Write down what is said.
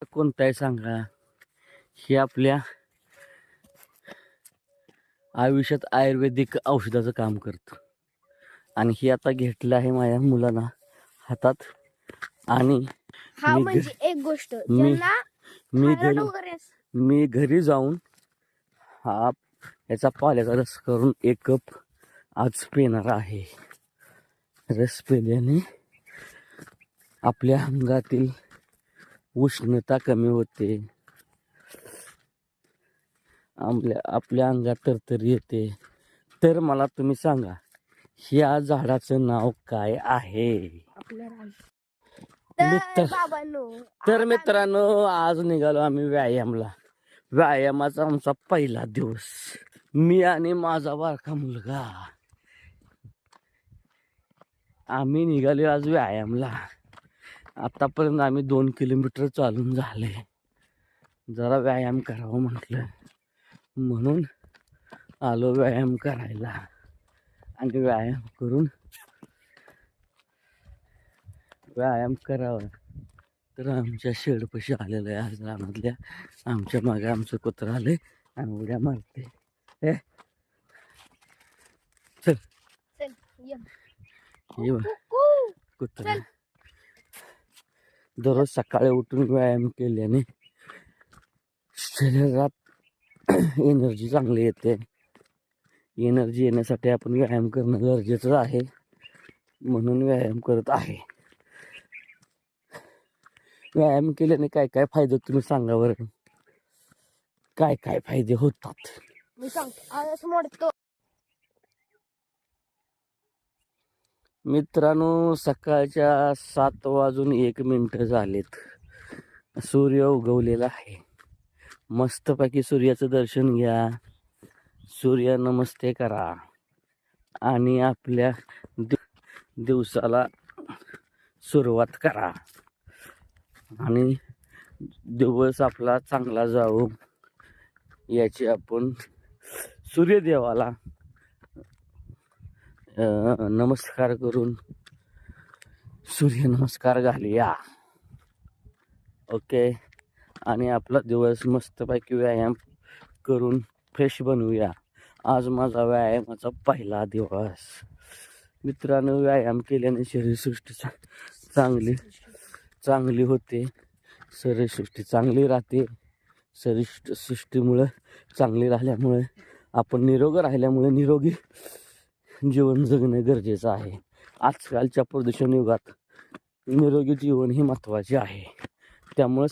कोणता आहे सांगा. हे आपल्या आयुष्यात आयुर्वेदिक औषधाचं काम करतं आणि हे आता घेतलं आहे माझ्या मुलांना हातात. आणि हा मी म्हणजे एक गोष्ट मी ज्यांना मी थायरॉइड घरी वगैरे मी घरी जाऊन हा याचा पाल्याचा रस करून 1 कप आज पिणार आहे. रस पिल्याने आपल्या अंगातील उष्णता कमी होते, आपल्या अंगात तरतरी येते. तर मला तुम्ही सांगा, ह्या झाडाचं नाव काय आहे? तर मित्रांनो, आज निघालो आम्ही व्यायामला. व्यायामाचा आमचा पहिला दिवस. मी आणि माझा बारका मुलगा आम्ही निघालो आज व्यायामला. आतापर्यंत आम्ही 2 किलोमीटर चालून झाले. जरा व्यायाम करावं म्हटलं म्हणून आलो व्यायाम करायला. आणि व्यायाम करावा तर आमच्या शेडपाशी आलेलं आहे. आज रानातल्या आमच्या मागे आमचं कुत्रं आले आणि उड्या मारते. हे चल ये कुत्रा. दररोज सकाळी उठून व्यायाम केल्याने शरीरात एनर्जी चांगली येते. एनर्जी येण्यासाठी आपण व्यायाम करणं गरजेचं आहे, म्हणून व्यायाम करत आहे. व्यायाम केल्याने काय काय फायदे तुम्ही सांगा बरं. काय काय फायदे होतात? मी सांगतो. मित्रांनो, सकाळच्या 7:01 झालेत. सूर्य उगवलेला आहे. मस्तपैकी सूर्याचं दर्शन घ्या, सूर्य नमस्ते करा आणि आपल्या दिवसाला सुरुवात करा आणि दिवस आपला चांगला जाऊ याची आपण सूर्यदेवाला नमस्कार करून सूर्यनमस्कार घालूया. ओके. आणि आपला दिवस मस्तपैकी व्यायाम करून फ्रेश बनवूया. आज माझा व्यायामाचा पहिला दिवस. मित्रांनो, व्यायाम केल्याने शरीरसृष्टी चांगली होते. शरीरसृष्टी चांगली राहते. शरीरसृष्टीमुळे चांगली राहिल्यामुळे आपण निरोगी जीवन जगणे गरजेचं आहे. आजकालच्या प्रदूषण युगात निरोगी जीवन हे महत्त्वाचे आहे. त्यामुळे